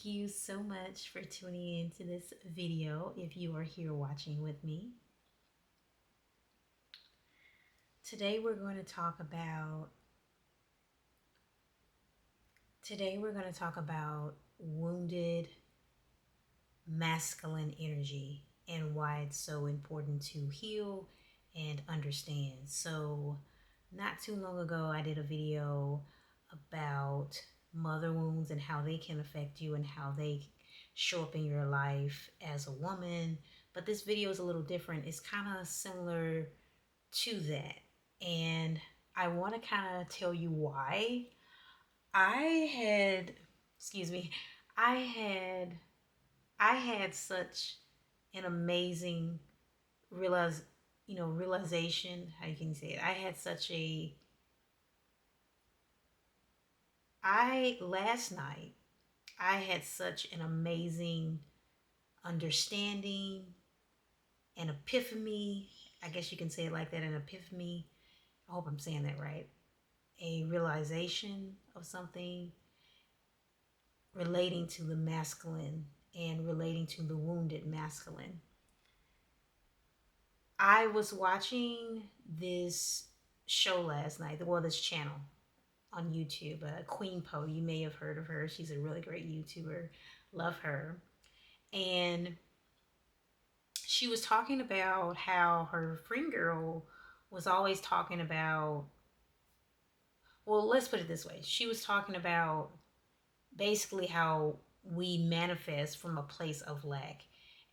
Thank you so much for tuning into this video if you are here watching with me. Today we're going to talk about wounded masculine energy and why it's so important to heal and understand. So, not too long ago I did a video about mother wounds and how they can affect you and how they show up in your life as a woman. But this video is a little different. It's kind of similar to that. And I want to kind of tell you why. I had, excuse me, I had I had such an amazing realization, how you can say it. Last night I had such an amazing understanding, an epiphany. I guess you can say it like that, an epiphany. I hope I'm saying that right. A realization of something relating to the masculine and relating to the wounded masculine. I was watching this show last night, well, this channel on YouTube, Queen Poe. You may have heard of her. She's a really great YouTuber. Love her. And she was talking about how her friend girl was always talking about, well, let's put it this way. She was talking about basically how we manifest from a place of lack.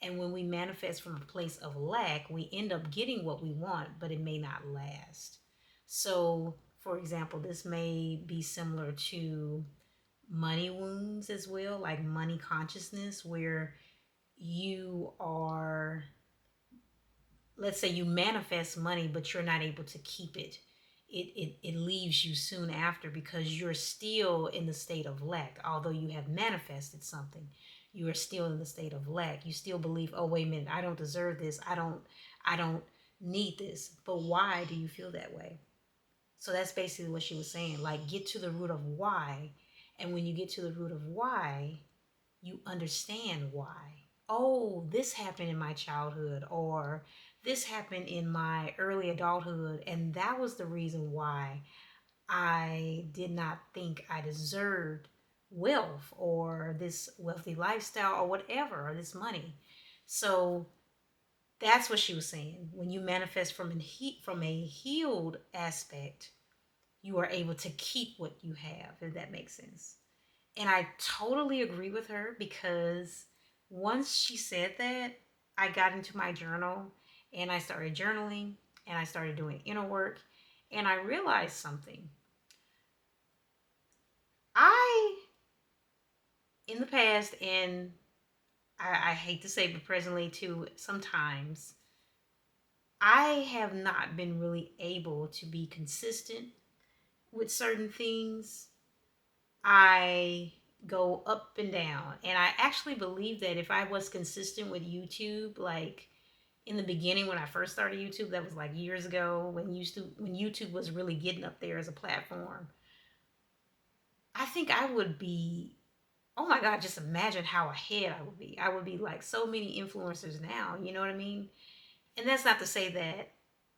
And when we manifest from a place of lack, we end up getting what we want, but it may not last. So, for example, this may be similar to money wounds as well, like money consciousness, where you are, let's say you manifest money, but you're not able to keep it. It leaves you soon after because you're still in the state of lack. Although you have manifested something, you are still in the state of lack. You still believe, oh, wait a minute, I don't deserve this. I don't need this. But why do you feel that way? So that's basically what she was saying. Like, get to the root of why. And when you get to the root of why, you understand why. Oh, this happened in my childhood, or this happened in my early adulthood, and that was the reason why I did not think I deserved wealth or this wealthy lifestyle or whatever, or this money. So that's what she was saying. When you manifest from a healed aspect, you are able to keep what you have, if that makes sense. And I totally agree with her because once she said that, I got into my journal and I started journaling and I started doing inner work and I realized something. I, in the past, and I hate to say, but presently too, sometimes, I have not been really able to be consistent with certain things. I go up and down. And I actually believe that if I was consistent with YouTube, like in the beginning when I first started YouTube, that was like years ago when YouTube was really getting up there as a platform, I think I would be, oh my God, just imagine how ahead I would be. I would be like so many influencers now, you know what I mean? And that's not to say that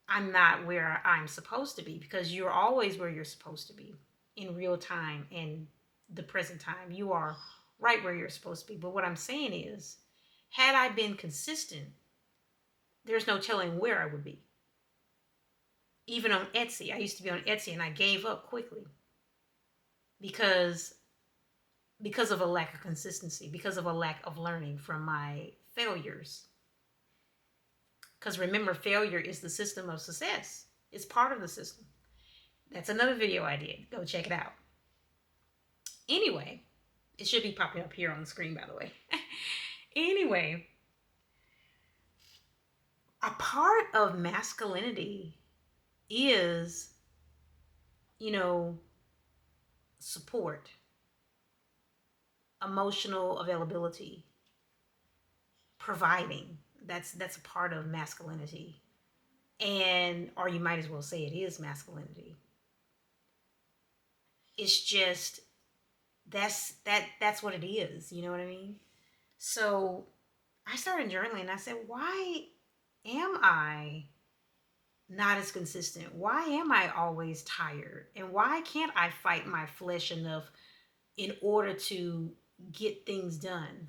I'm not where I'm supposed to be, because you're always where you're supposed to be in real time and the present time. You are right where you're supposed to be. But what I'm saying is, had I been consistent, there's no telling where I would be. Even on Etsy, I used to be on Etsy and I gave up quickly because of a lack of consistency, because of a lack of learning from my failures. Because remember, failure is the system of success. It's part of the system. That's another video I did. Go check it out. Anyway, it should be popping up here on the screen, by the way. Anyway, a part of masculinity is, support, emotional availability, providing. That's a part of masculinity. And, or you might as well say it is masculinity. It's just that's what it is. You know what I mean? So I started journaling. I said, why am I not as consistent? Why am I always tired? And why can't I fight my flesh enough in order to get things done?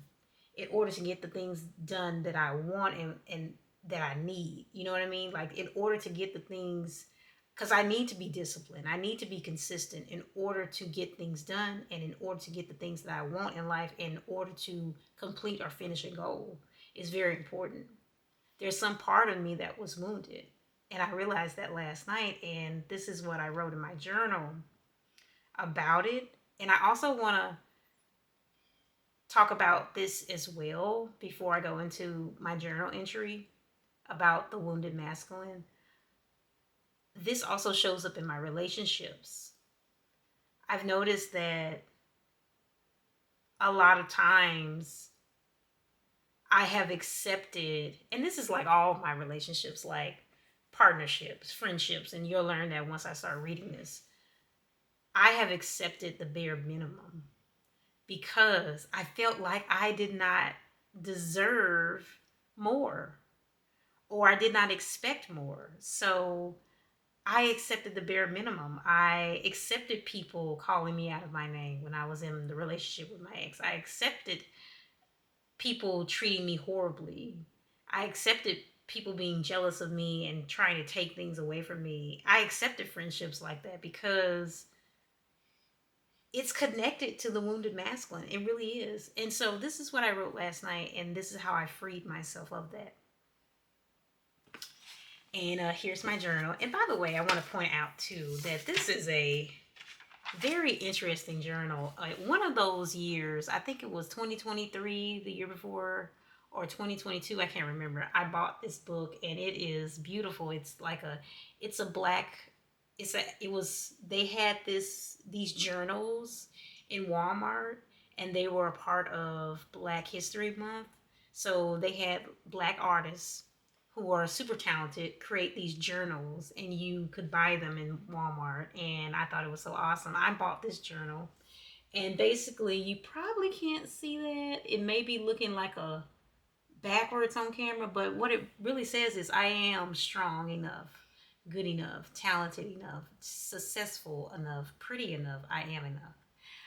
In order to get the things done that I want and that I need. You know what I mean? Like in order to get the things, because I need to be disciplined. I need to be consistent in order to get things done and in order to get the things that I want in life, in order to complete or finish a goal is very important. There's some part of me that was wounded. And I realized that last night. And this is what I wrote in my journal about it. And I also want to talk about this as well before I go into my journal entry about the wounded masculine. This also shows up in my relationships. I've noticed that a lot of times I have accepted, and this is like all of my relationships, like partnerships, friendships, and you'll learn that once I start reading this. I have accepted the bare minimum because I felt like I did not deserve more or I did not expect more. So I accepted the bare minimum. I accepted people calling me out of my name when I was in the relationship with my ex. I accepted people treating me horribly. I accepted people being jealous of me and trying to take things away from me. I accepted friendships like that because it's connected to the wounded masculine. It really is. And so this is what I wrote last night, and this is how I freed myself of that. And here's my journal. And by the way, I want to point out too that this is a very interesting journal. One of those years, I think it was 2023, the year before, or 2022, I can't remember. I bought this book and it is beautiful. It's like it's a black, they had these journals in Walmart and they were a part of Black History Month. So they had black artists who are super talented create these journals and you could buy them in Walmart, and I thought it was so awesome. I bought this journal and basically you probably can't see that. It may be looking like a backwards on camera, but what it really says is I am strong enough, good enough, talented enough, successful enough, pretty enough. I am enough.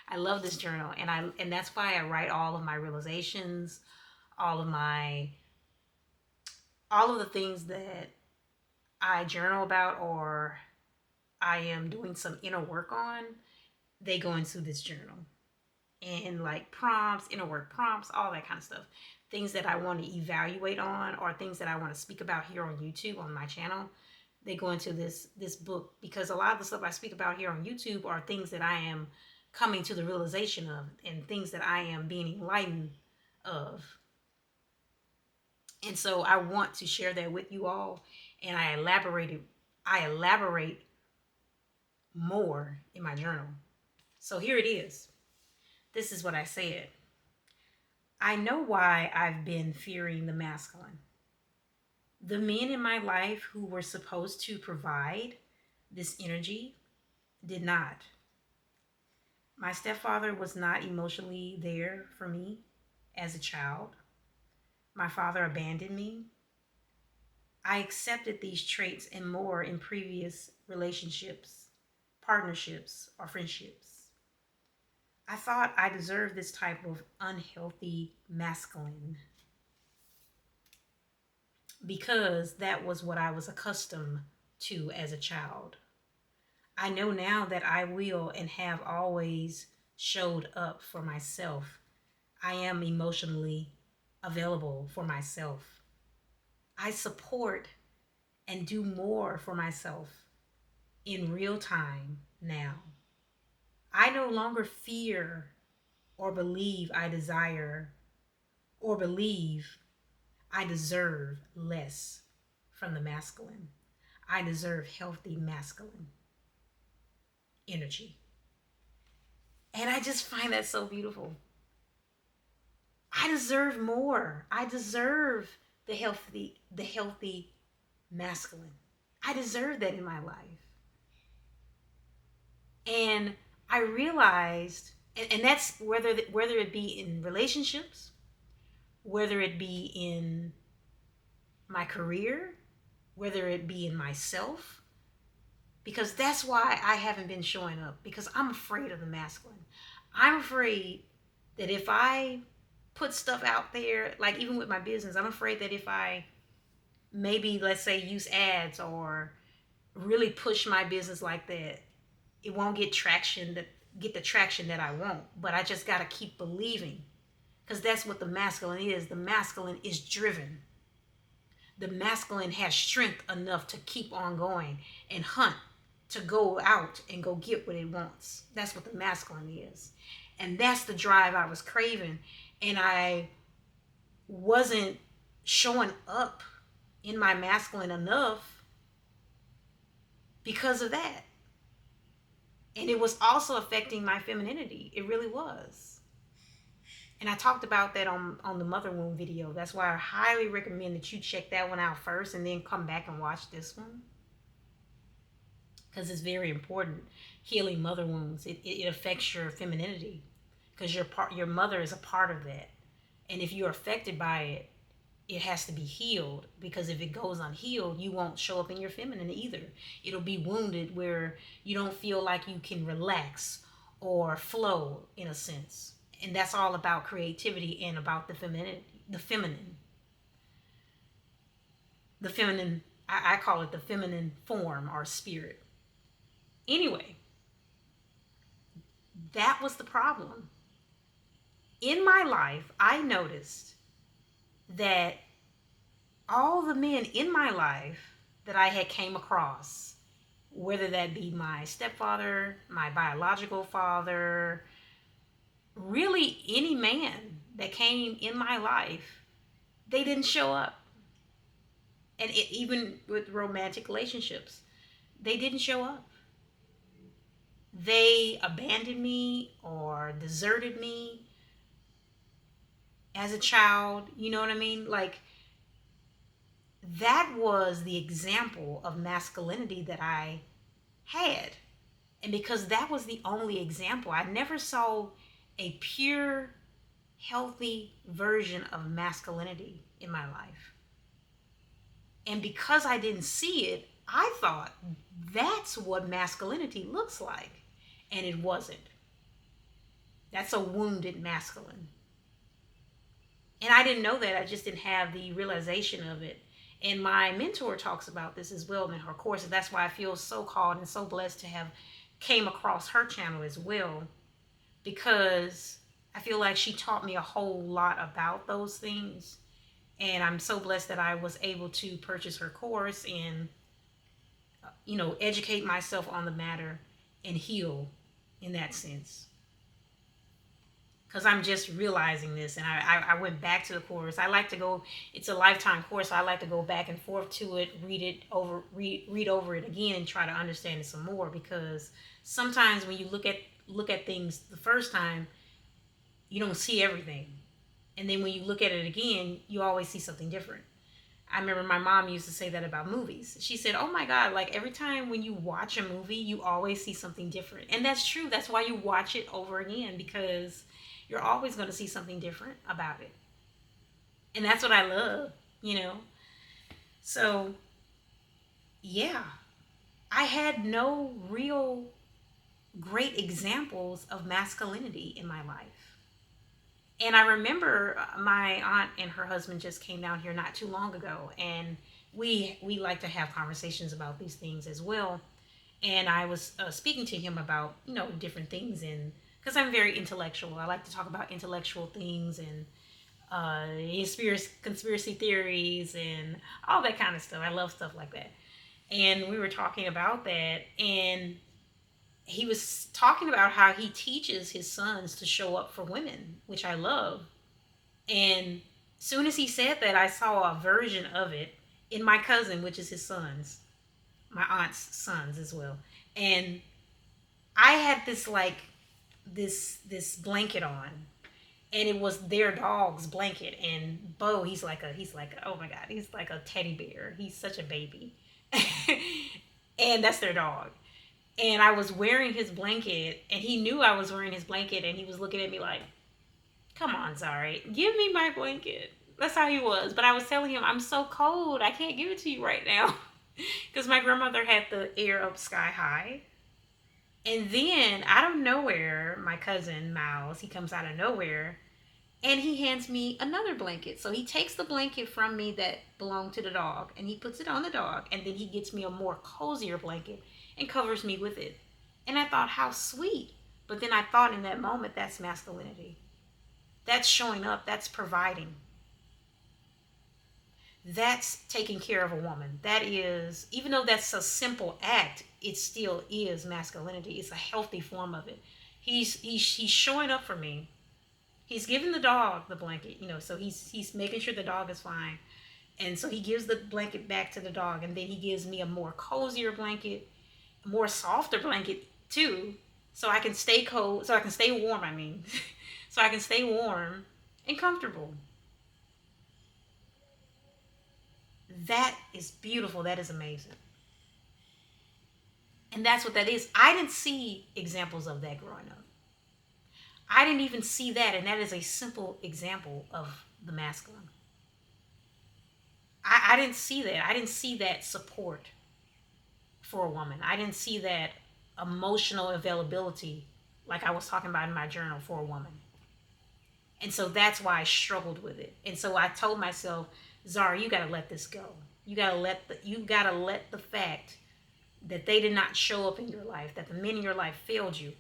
I love this journal and that's why I write all of my realizations, all of my all of the things that I journal about or I am doing some inner work on, they go into this journal. And like prompts, inner work prompts, all that kind of stuff. Things that I want to evaluate on or things that I want to speak about here on YouTube on my channel, they go into this book because a lot of the stuff I speak about here on YouTube are things that I am coming to the realization of and things that I am being enlightened of. And so I want to share that with you all. And I elaborate more in my journal. So here it is. This is what I said. I know why I've been fearing the masculine. The men in my life who were supposed to provide this energy did not. My stepfather was not emotionally there for me as a child. My father abandoned me. I accepted these traits and more in previous relationships, partnerships, or friendships. I thought I deserved this type of unhealthy masculine because that was what I was accustomed to as a child. I know now that I will and have always showed up for myself. I am emotionally available for myself. I support and do more for myself in real time now. I no longer fear or believe I desire or believe I deserve less from the masculine. I deserve healthy masculine energy. And I just find that so beautiful. I deserve more. I deserve the healthy masculine. I deserve that in my life. And I realized, And that's whether it be in relationships, whether it be in my career, whether it be in myself, because that's why I haven't been showing up, because I'm afraid of the masculine. I'm afraid that if I put stuff out there, like even with my business, I'm afraid that if I maybe, let's say, use ads or really push my business like that, it won't get the traction that I want. But I just got to keep believing, because that's what the masculine is. The masculine is driven. The masculine has strength enough to keep on going and hunt, to go out and go get what it wants. That's what the masculine is. And that's the drive I was craving. And I wasn't showing up in my masculine enough because of that. And it was also affecting my femininity. It really was. And I talked about that on the mother wound video. That's why I highly recommend that you check that one out first and then come back and watch this one, because it's very important. Healing mother wounds, it affects your femininity, because your mother is a part of that. And if you're affected by it, it has to be healed, because if it goes unhealed, you won't show up in your feminine either. It'll be wounded where you don't feel like you can relax or flow, in a sense. And that's all about creativity and about the feminine. I call it the feminine form or spirit. Anyway, that was the problem. In my life, I noticed that all the men in my life that I had came across, whether that be my stepfather, my biological father, really any man that came in my life, they didn't show up. And even with romantic relationships, they didn't show up. They abandoned me or deserted me as a child. You know what I mean? Like, that was the example of masculinity that I had. And because that was the only example, I never saw a pure, healthy version of masculinity in my life. And because I didn't see it, I thought that's what masculinity looks like. And it wasn't. That's a wounded masculine. And I didn't know that. I just didn't have the realization of it. And my mentor talks about this as well in her course. And that's why I feel so called and so blessed to have came across her channel as well, because I feel like she taught me a whole lot about those things. And I'm so blessed that I was able to purchase her course and, educate myself on the matter and heal in that sense. Because I'm just realizing this, and I went back to the course. I like to go, it's a lifetime course, so I like to go back and forth to it, read over it again and try to understand it some more, because sometimes when you look at things the first time, you don't see everything. And then when you look at it again, you always see something different. I remember my mom used to say that about movies. She said, oh my God, like every time when you watch a movie, you always see something different. And that's true. That's why you watch it over again, because you're always going to see something different about it. And that's what I love, So, yeah, I had no real great examples of masculinity in my life. And I remember my aunt and her husband just came down here not too long ago, and we like to have conversations about these things as well. And I was speaking to him about different things, and because I'm very intellectual, I like to talk about intellectual things and conspiracy theories and all that kind of stuff. I love stuff like that. And we were talking about that, and he was talking about how he teaches his sons to show up for women, which I love. And soon as he said that, I saw a version of it in my cousin, which is his sons, my aunt's sons as well. And I had this blanket on, and it was their dog's blanket. And Bo, he's like oh my God, he's like a teddy bear. He's such a baby. And that's their dog. And I was wearing his blanket, and he knew I was wearing his blanket, and he was looking at me like, come on, Zari, give me my blanket. That's how he was. But I was telling him, I'm so cold. I can't give it to you right now. Because my grandmother had the air up sky high. And then, out of nowhere, my cousin, Miles, he comes out of nowhere and he hands me another blanket. So he takes the blanket from me that belonged to the dog and he puts it on the dog. And then he gets me a more cozier blanket and covers me with it. And I thought, how sweet. But then I thought in that moment, that's masculinity. That's showing up. That's providing. That's taking care of a woman. That is, even though that's a simple act, it still is masculinity. It's a healthy form of it. He's showing up for me. He's giving the dog the blanket, so he's making sure the dog is fine. And so he gives the blanket back to the dog, and then he gives me a more cozier blanket, a more softer blanket too, so I can stay cold, so I can stay warm, I mean. So I can stay warm and comfortable. That is beautiful. That is amazing. And that's what that is. I didn't see examples of that growing up. I didn't even see that, and that is a simple example of the masculine. I didn't see that. I didn't see that support for a woman. I didn't see that emotional availability like I was talking about in my journal for a woman. And so that's why I struggled with it. And so I told myself, Zara, you gotta let this go. You gotta let the fact that they did not show up in your life, that the men in your life failed you,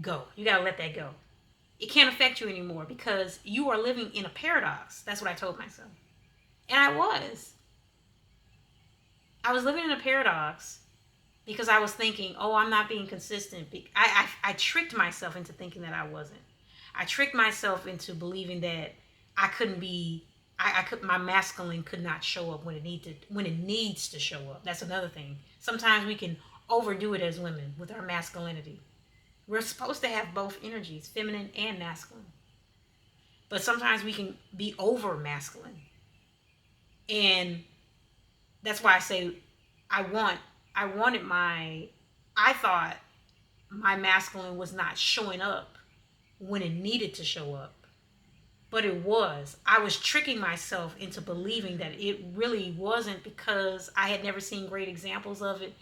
go. You gotta let that go. It can't affect you anymore because you are living in a paradox. That's what I told myself. And I was. I was living in a paradox because I was thinking, oh, I'm not being consistent. I tricked myself into thinking that I wasn't. I tricked myself into believing that I couldn't be, my masculine could not show up when it needs to show up. That's another thing. Sometimes we can overdo it as women with our masculinity. We're supposed to have both energies, feminine and masculine. But sometimes we can be over masculine. And that's why I say I thought my masculine was not showing up when it needed to show up. But it was. I was tricking myself into believing that it really wasn't because I had never seen great examples of it.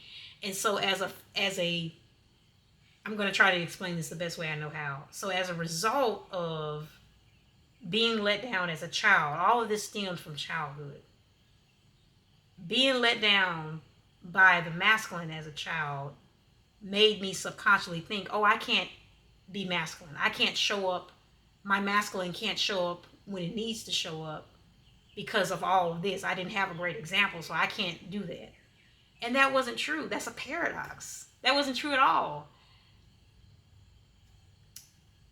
And so I'm going to try to explain this the best way I know how. So as a result of being let down as a child, all of this stems from childhood. Being let down by the masculine as a child made me subconsciously think, oh, I can't be masculine. I can't show up. My masculine can't show up when it needs to show up because of all of this. I didn't have a great example, so I can't do that. And that wasn't true. That's a paradox. That wasn't true at all.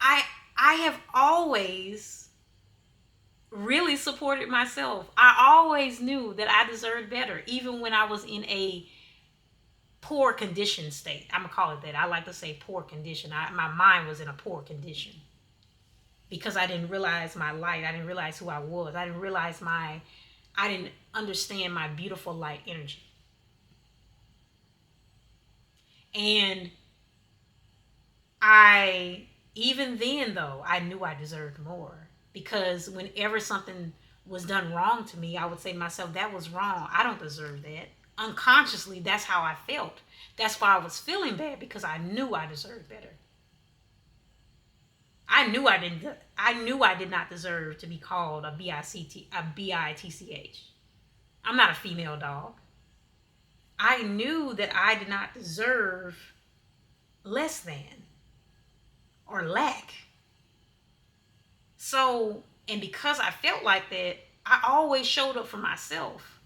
I have always really supported myself. I always knew that I deserved better, even when I was in a poor condition state. I'm going to call it that. I like to say poor condition. My mind was in a poor condition because I didn't realize my light. I didn't realize who I was. I didn't understand my beautiful light energy. And even then though, I knew I deserved more, because whenever something was done wrong to me, I would say to myself, that was wrong. I don't deserve that. Unconsciously, that's how I felt. That's why I was feeling bad, because I knew I deserved better. I knew I did not deserve to be called a bitch. I'm not a female dog. I knew that I did not deserve less than or lack. So, and because I felt like that, I always showed up for myself.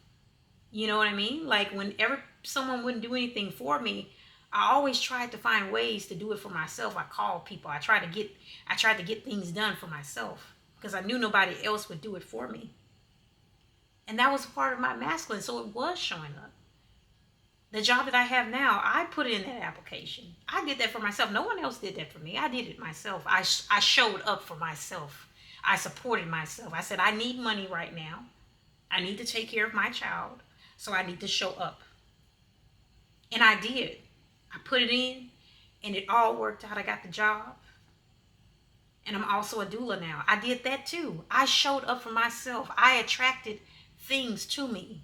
You know what I mean? Like whenever someone wouldn't do anything for me, I always tried to find ways to do it for myself. I called people. I tried to get things done for myself because I knew nobody else would do it for me. And that was part of my masculine. So it was showing up. The job that I have now, I put in that application. I did that for myself. No one else did that for me. I did it myself. I showed up for myself. I supported myself. I said, I need money right now. I need to take care of my child. So I need to show up. And I did. I put it in and it all worked out. I got the job. And I'm also a doula now. I did that too. I showed up for myself. I attracted things to me.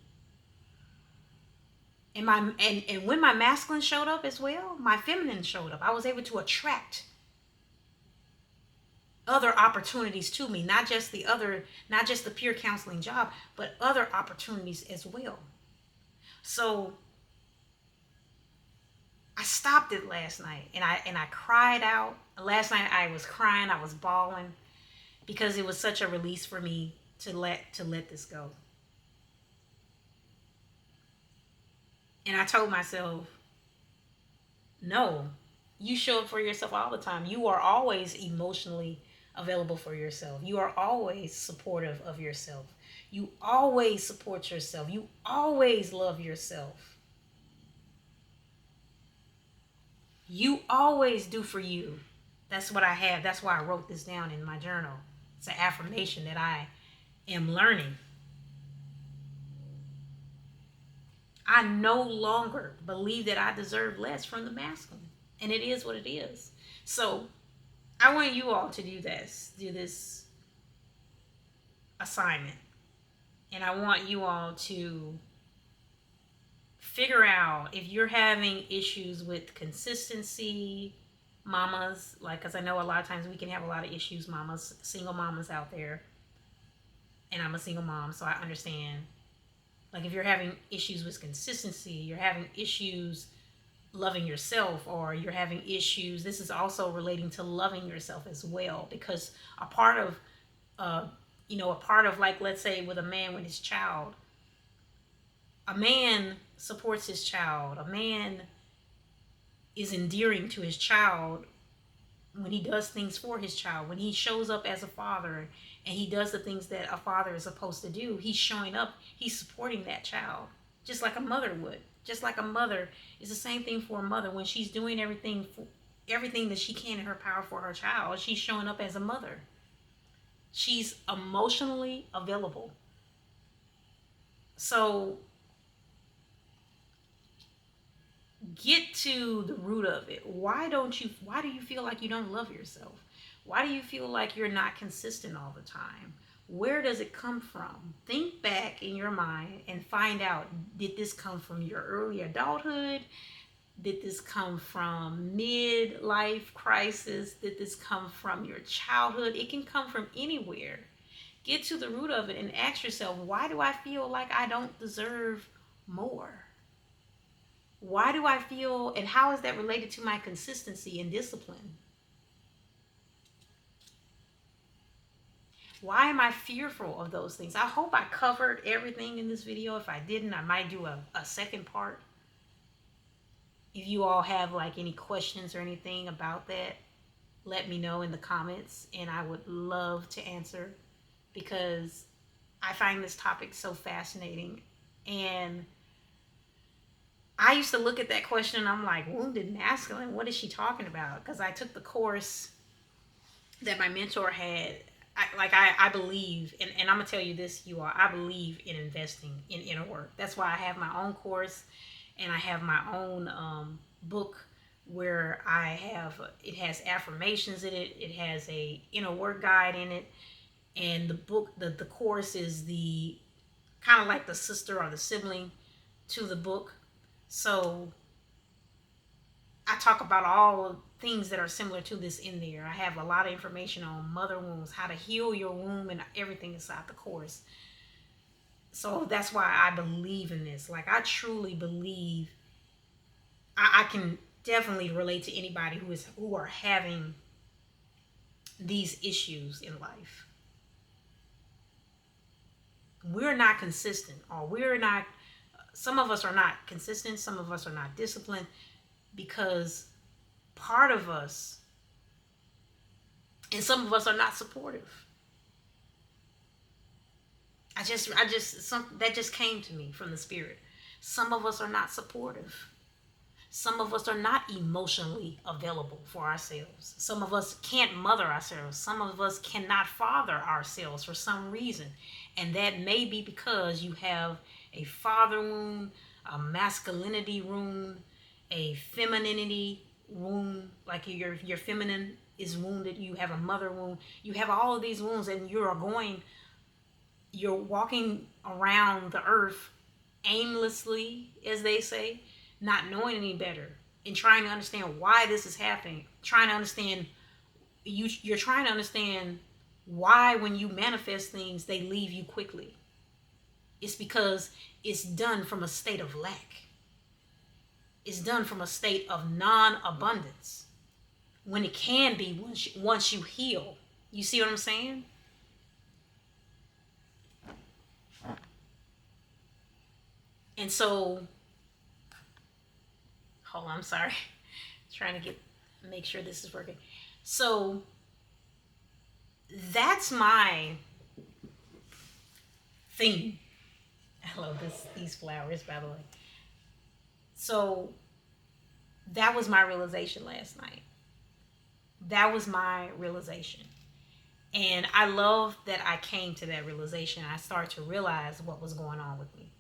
And when my masculine showed up as well, my feminine showed up. I was able to attract other opportunities to me, not just the pure counseling job, but other opportunities as well. So I stopped it last night and I cried out. Last night I was crying, I was bawling because it was such a release for me to let this go. And I told myself, no, you show up for yourself all the time. You are always emotionally available for yourself. You are always supportive of yourself. You always support yourself. You always love yourself. You always do for you. That's what I have. That's why I wrote this down in my journal. It's an affirmation that I am learning. I no longer believe that I deserve less from the masculine. And it is what it is. So I want you all to do this assignment. And I want you all to figure out if you're having issues with consistency, mamas, like, because I know a lot of times we can have a lot of issues, mamas, single mamas out there. And I'm a single mom, so I understand. Like, if you're having issues with consistency, you're having issues loving yourself, or you're having issues, this is also relating to loving yourself as well, because a part of like, let's say with a man with his child, a man supports his child, a man is endearing to his child when he does things for his child, when he shows up as a father and he does the things that a father is supposed to do, he's showing up, he's supporting that child, just like a mother would. Just like a mother, is the same thing for a mother. When she's doing everything that she can in her power for her child, she's showing up as a mother. She's emotionally available. So get to the root of it. Why do you feel like you don't love yourself? Why do you feel like you're not consistent all the time? Where does it come from? Think back in your mind and find out, did this come from your early adulthood? Did this come from midlife crisis? Did this come from your childhood? It can come from anywhere. Get to the root of it and ask yourself, why do I feel like I don't deserve more? Why do I feel, and how is that related to my consistency and discipline? Why am I fearful of those things? I hope I covered everything in this video. If I didn't, I might do a second part. If you all have like any questions or anything about that, let me know in the comments and I would love to answer, because I find this topic so fascinating. And I used to look at that question and I'm like, wounded masculine, what is she talking about? Because I took the course that my mentor had. I believe, and I'm going to tell you this, you all, I believe in investing in inner work. That's why I have my own course and I have my own book where it has affirmations in it. It has a inner work guide in it. And the book, the course is the kind of like the sister or the sibling to the book. So I talk about all things that are similar to this in there. I have a lot of information on mother wounds, how to heal your womb, and everything inside the course. So that's why I believe in this. Like, I truly believe. I can definitely relate to anybody who are having these issues in life. We're not consistent, or some of us are not consistent, some of us are not disciplined, because part of us, and some of us are not supportive. That just came to me from the spirit. Some of us are not supportive. Some of us are not emotionally available for ourselves. Some of us can't mother ourselves. Some of us cannot father ourselves for some reason. And that may be because you have a father wound, a masculinity wound, a femininity wound, like your feminine is wounded, you have a mother wound, you have all of these wounds, and you're walking around the earth aimlessly, as they say, not knowing any better, and trying to understand why this is happening, trying to understand, you're trying to understand why when you manifest things they leave you quickly. It's because it's done from a state of lack. It's done from a state of non-abundance, when it can be once you heal. You see what I'm saying? And so, hold on, I'm sorry. Trying to make sure this is working. So that's my theme. I love these flowers, by the way. So that was my realization last night. That was my realization. And I love that I came to that realization. I started to realize what was going on with me.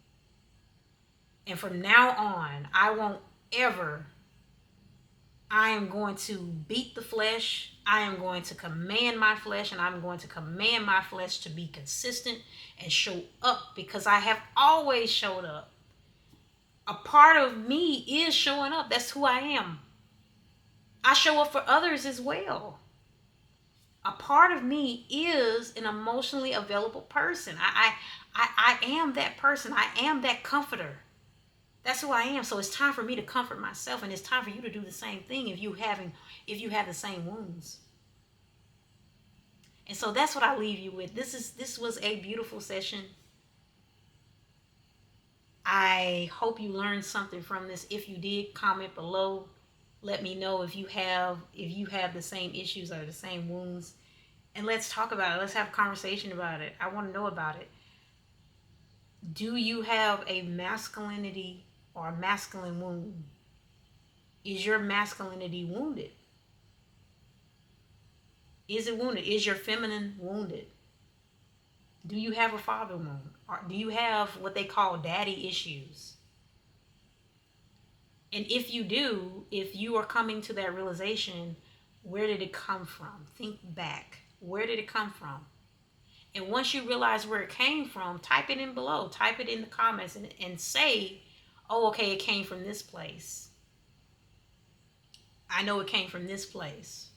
And from now on, I am going to beat the flesh. I am going to command my flesh, and I'm going to command my flesh to be consistent and show up, because I have always showed up. A part of me is showing up. That's who I am. I show up for others as well. A part of me is an emotionally available person. I am that person. I am that comforter. That's who I am. So it's time for me to comfort myself, and it's time for you to do the same thing if you have the same wounds. And so that's what I leave you with. This was a beautiful session. I hope you learned something from this. If you did, comment below. Let me know if you have the same issues or the same wounds. And let's talk about it. Let's have a conversation about it. I want to know about it. Do you have a masculinity or a masculine wound? Is your masculinity wounded? Is it wounded? Is your feminine wounded? Do you have a father wound? Or do you have what they call daddy issues? And if you do, if you are coming to that realization, where did it come from? Think back. Where did it come from? And once you realize where it came from, type it in below. Type it in the comments and say, oh, okay, it came from this place. I know it came from this place.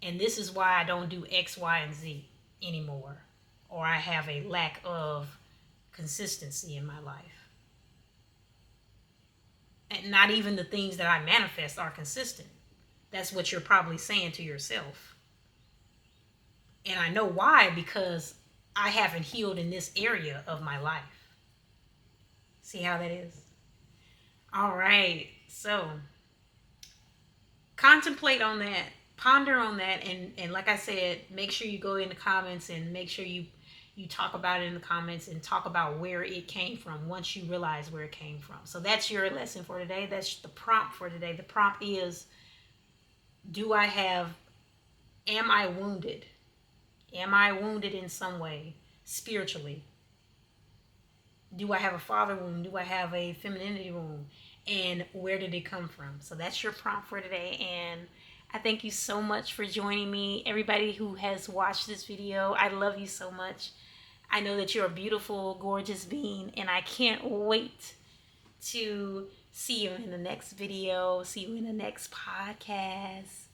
And this is why I don't do X, Y, and Z anymore. Or I have a lack of consistency in my life. And not even the things that I manifest are consistent. That's what you're probably saying to yourself. And I know why, because I haven't healed in this area of my life. See how that is? All right. So contemplate on that. Ponder on that. And like I said, make sure you go in the comments and make sure you talk about it in the comments and talk about where it came from once you realize where it came from. So that's your lesson for today. That's the prompt for today. The prompt is, am I wounded? Am I wounded in some way, spiritually? Do I have a father wound? Do I have a femininity wound? And where did it come from? So that's your prompt for today. And I thank you so much for joining me. Everybody who has watched this video, I love you so much. I know that you're a beautiful, gorgeous being, and I can't wait to see you in the next video, see you in the next podcast.